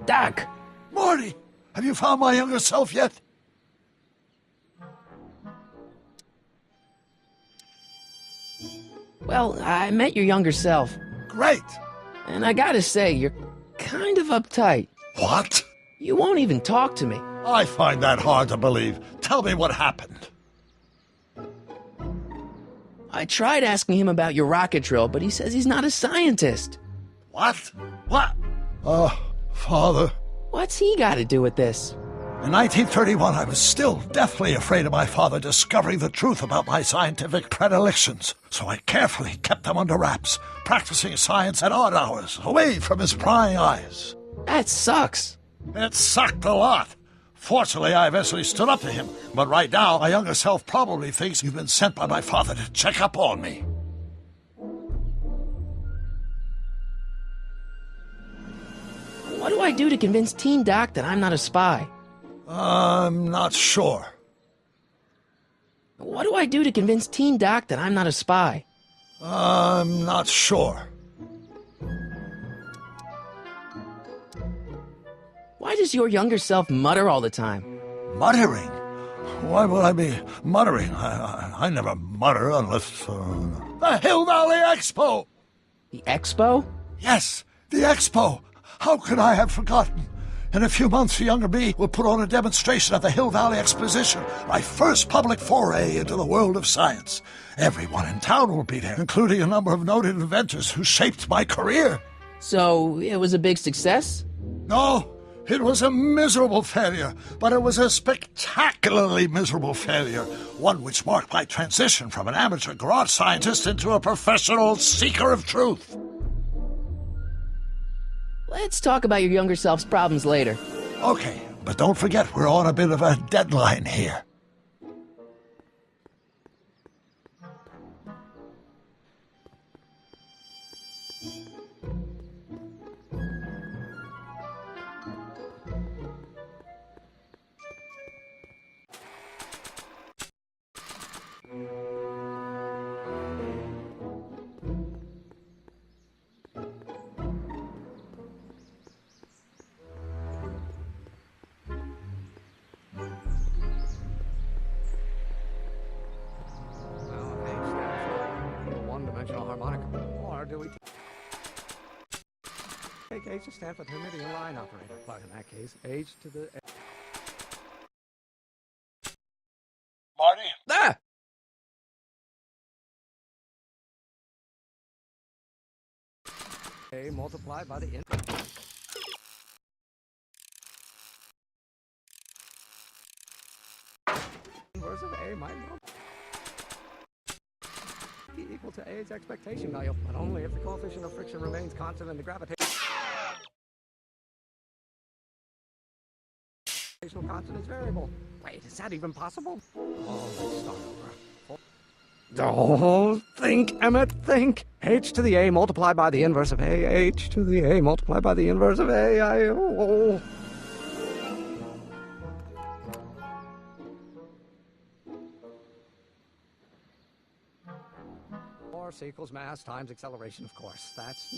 Doc! Morty! Have you found my younger self yet? Well, I met your younger self, Great! and I gotta say, you're kind of uptight. What? You won't even talk to me. I find that hard to believe. Tell me what happened. I tried asking him about your rocket drill, but he says he's not a scientist. What? What? Father. What's he gotta do with this? In 1931, I was still deathly afraid of my father discovering the truth about my scientific predilections, so I carefully kept them under wraps, practicing science at odd hours, away from his prying eyes. That sucks. It sucked a lot. Fortunately, I eventually stood up to him, but right now, my younger self probably thinks you've been sent by my father to check up on me. What do I do to convince Teen Doc that I'm not a spy? I'm not sure. What do I do to convince Teen Doc that I'm not a spy? I'm not sure. Why does your younger self mutter all the time? Muttering? Why would I be muttering? I never mutter unless... The Hill Valley Expo! The Expo? Yes, the Expo! How could I have forgotten? In a few months, the younger me will put on a demonstration at the Hill Valley Exposition, my first public foray into the world of science. Everyone in town will be there, including a number of noted inventors who shaped my career. So, it was a big success? No, it was a miserable failure, but it was a spectacularly miserable failure, one which marked my transition from an amateur garage scientist into a professional seeker of truth. Let's talk about your younger self's problems later. Okay, but don't forget we're on a bit of a deadline here. One-dimensional harmonic, or do we take H to stand for Hermitian line operator? But in that case, H to the... Marty? Ah! A multiplied by the inverse of A minus be equal to A's expectation value, but only if the coefficient of friction remains constant and the gravitational constant is variable. Wait, is that even possible? Oh, let's start over. Oh, think, Emmett, think. H to the A multiplied by the inverse of A. H to the A multiplied by the inverse of A. Oh. Force equals mass times acceleration, of course. That's...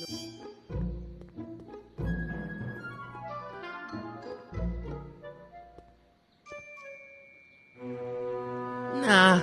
Nah.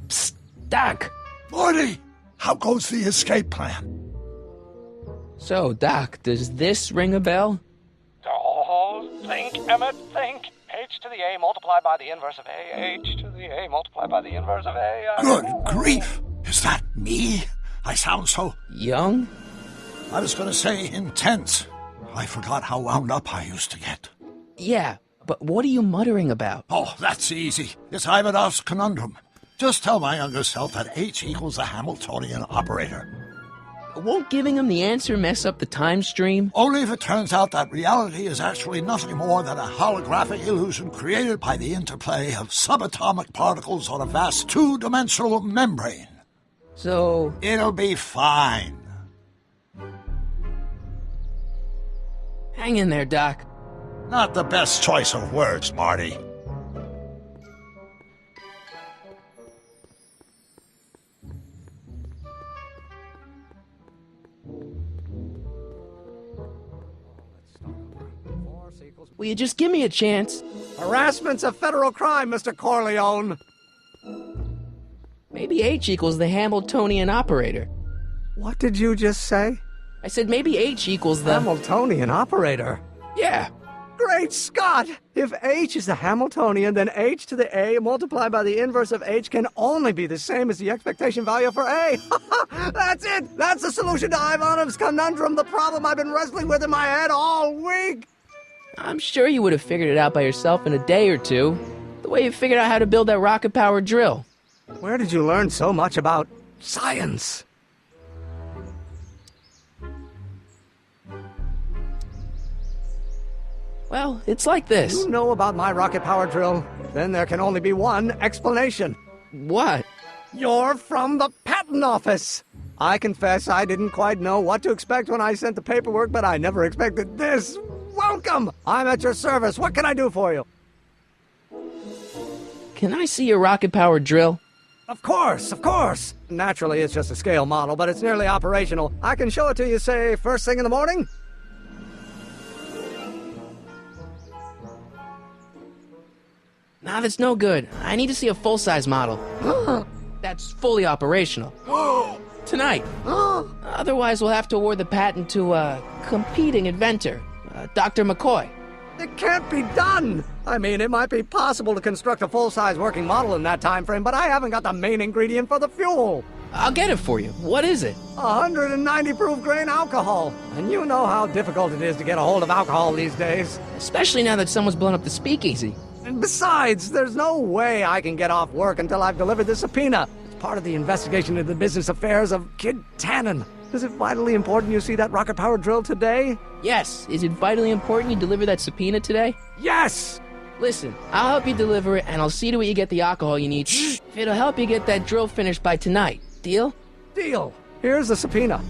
Psst, Doc! Morty! How goes the escape plan? So, Doc, does this ring a bell? Oh, think, Emmett, think. H to the A multiplied by the inverse of A. H to the A multiplied by the inverse of A. Good grief! Is that me? I sound so... Young? I was going to say intense. I forgot how wound up I used to get. Yeah, but what are you muttering about? Oh, that's easy. It's Ivanov's conundrum. Just tell my younger self that H equals the Hamiltonian operator. Won't giving him the answer mess up the time stream? Only if it turns out that reality is actually nothing more than a holographic illusion created by the interplay of subatomic particles on a vast two-dimensional membrane. So... It'll be fine. hang in there, Doc. Not the best choice of words, Marty. Will you just give me a chance? Harassment's a federal crime, Mr. Corleone. Maybe H equals the Hamiltonian operator. What did you just say? I said maybe H equals the... Hamiltonian operator? Yeah. Great Scott! If H is the Hamiltonian, then H to the A multiplied by the inverse of H can only be the same as the expectation value for A. That's it! That's the solution to Ivanov's conundrum, the problem I've been wrestling with in my head all week! I'm sure you would have figured it out by yourself in a day or two. The way you figured out how to build that rocket-powered drill. Where did you learn so much about science? Well, it's like this. You know about my rocket-powered drill? Then there can only be one explanation. What? You're from the patent office! I confess I didn't quite know what to expect when I sent the paperwork, but I never expected this. Welcome! I'm at your service. What can I do for you? Can I see your rocket-powered drill? Of course, of course! Naturally, it's just a scale model, but it's nearly operational. I can show it to you, say, first thing in the morning? Nah, that's no good. I need to see a full-size model. That's fully operational. Tonight. Otherwise, we'll have to award the patent to a competing inventor, Dr. McCoy. It can't be done! I mean, it might be possible to construct a full-size working model in that time frame, but I haven't got the main ingredient for the fuel. I'll get it for you. What is it? 190 proof grain alcohol. And you know how difficult it is to get a hold of alcohol these days. Especially now that someone's blown up the speakeasy. And besides, there's no way I can get off work until I've delivered the subpoena. It's part of the investigation into the business affairs of Kid Tannen. Is it vitally important you see that rocket-powered drill today? Yes. Is it vitally important you deliver that subpoena today? Yes! Listen, I'll help you deliver it, and I'll see to it you get the alcohol you need. If it'll help you get that drill finished by tonight. Deal? Deal. Here's the subpoena.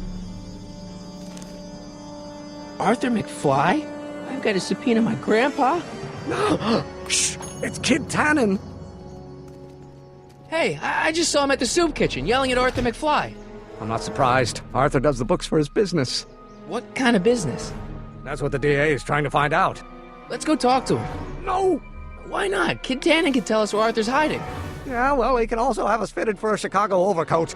Arthur McFly? I've got to subpoena my grandpa? Shh! It's Kid Tannen! Hey, I just saw him at the soup kitchen, yelling at Arthur McFly. I'm not surprised. Arthur does the books for his business. What kind of business? That's what the DA is trying to find out. Let's go talk to him. No! Why not? Kid Tannen can tell us where Arthur's hiding. Yeah, well, he can also have us fitted for a Chicago overcoat.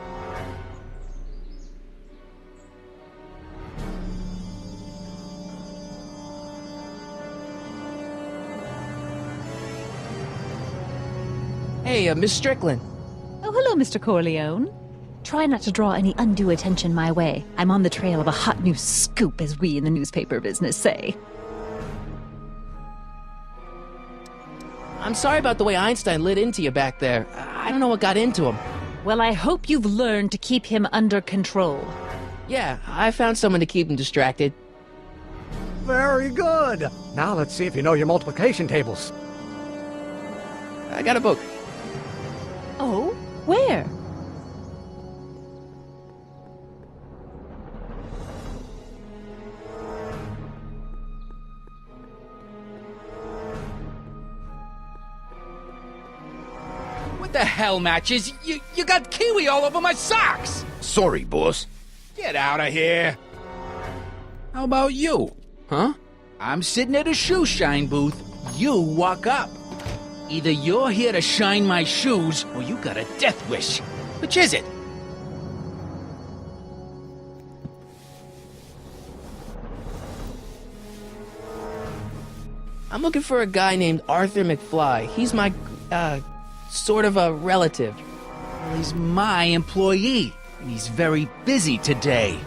Hey, Miss Strickland. Oh, hello, Mr. Corleone. Try not to draw any undue attention my way. I'm on the trail of a hot new scoop, as we in the newspaper business say. I'm sorry about the way Einstein lit into you back there. I don't know what got into him. Well, I hope you've learned to keep him under control. Yeah, I found someone to keep him distracted. Very good. Now let's see if you know your multiplication tables. I got a book. Oh? Where? What the hell, Matches? You got kiwi all over my socks! Sorry, boss. Get out of here! How about you? Huh? I'm sitting at a shoe shine booth. You walk up. Either you're here to shine my shoes, or you got a death wish. Which is it? I'm looking for a guy named Arthur McFly. He's my, sort of a relative. Well, he's my employee, and he's very busy today.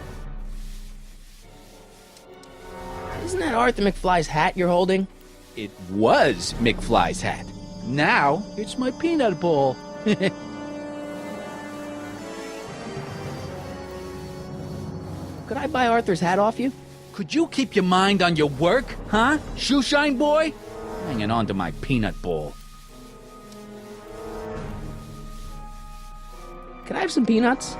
Isn't that Arthur McFly's hat you're holding? It was McFly's hat. Now, it's my peanut bowl. Could I buy Arthur's hat off you? Could you keep your mind on your work, huh, shoeshine boy? Hanging on to my peanut ball. Can I have some peanuts?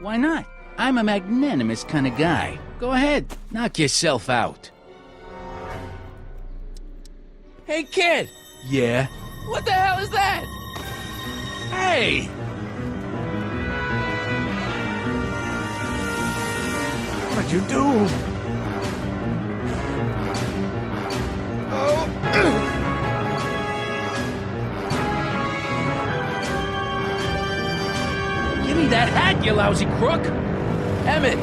Why not? I'm a magnanimous kind of guy. Go ahead, knock yourself out. Hey, kid! Yeah? What the hell is that? Hey! What'd you do? Give me that hat, you lousy crook! Emmett!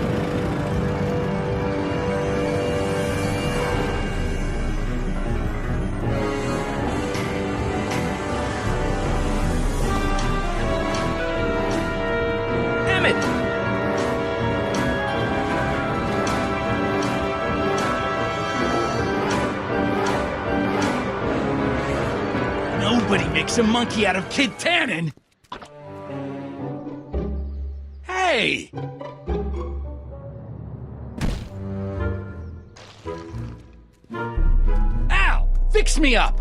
Emmett! Nobody makes a monkey out of Kid Tannen! Hey! Ow! Fix me up!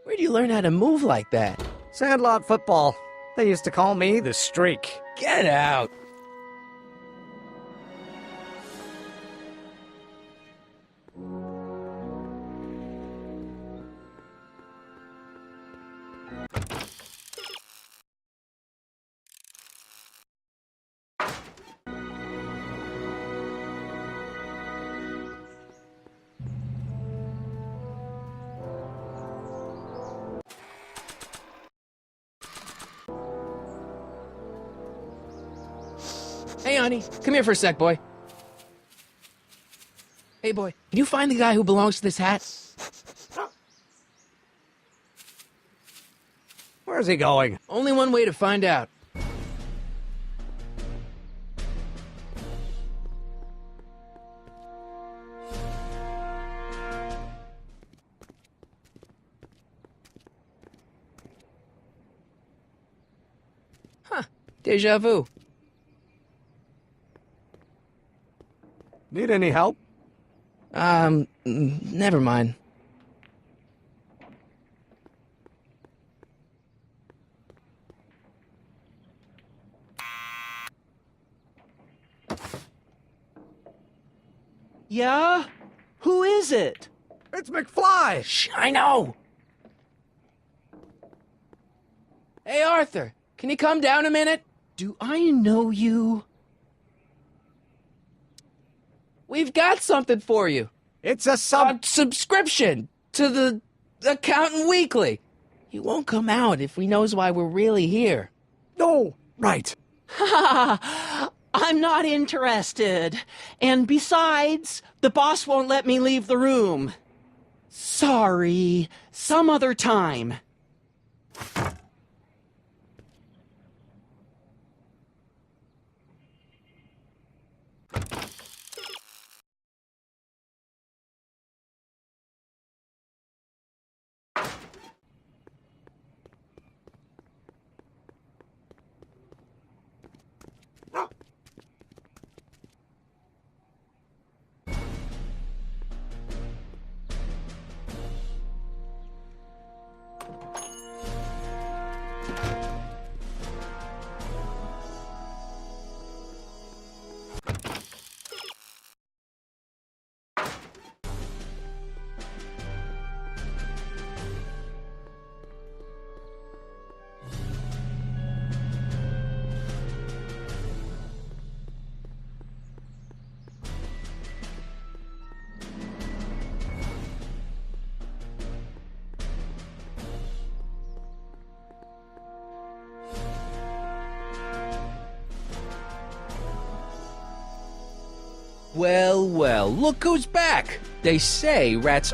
Where'd you learn how to move like that? Sandlot football. They used to call me the Streak. Get out! Hey, honey, come here for a sec, boy. Hey, boy, can you find the guy who belongs to this hat? Where's he going? Only one way to find out. Huh, deja vu. Need any help? Never mind. Yeah? Who is it? It's McFly! Shh, I know! Hey, Arthur, can you come down a minute? Do I know you? We've got something for you. It's a A sub... subscription to the Accountant Weekly. He won't come out if he knows why we're really here. No! Right. I'm not interested. And besides, the boss won't let me leave the room. Sorry. Some other time. Well, well, look who's back! They say rats